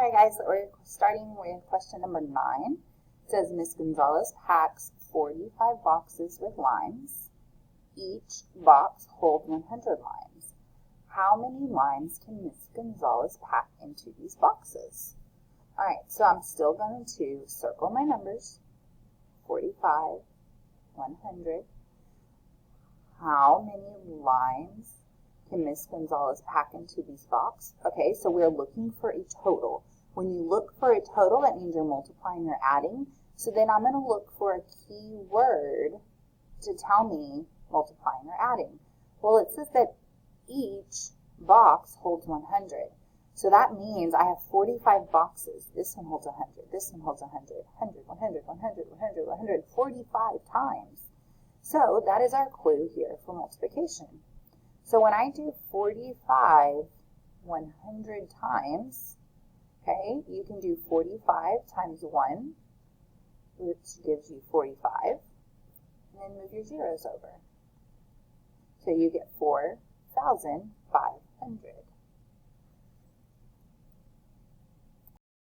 Alright guys, so we're starting with question number 9. It says Miss Gonzalez packs 45 boxes with limes. Each box holds 100 limes. How many limes can Miss Gonzalez pack into these boxes? Alright, so I'm still going to circle my numbers. 45, 100. How many limes can Miss Gonzalez pack into these boxes? Okay, so we're looking for a total. When you look for a total, that means you're multiplying or adding. So then I'm going to look for a key word to tell me multiplying or adding. Well, it says that each box holds 100. So that means I have 45 boxes. This one holds 100. This one holds 100. 100, 100, 100, 100, 100, 45 times. So that is our clue here for multiplication. So when I do 45 100 times, okay, you can do 45 times 1, which gives you 45, and then move your zeros over. So you get 4,500.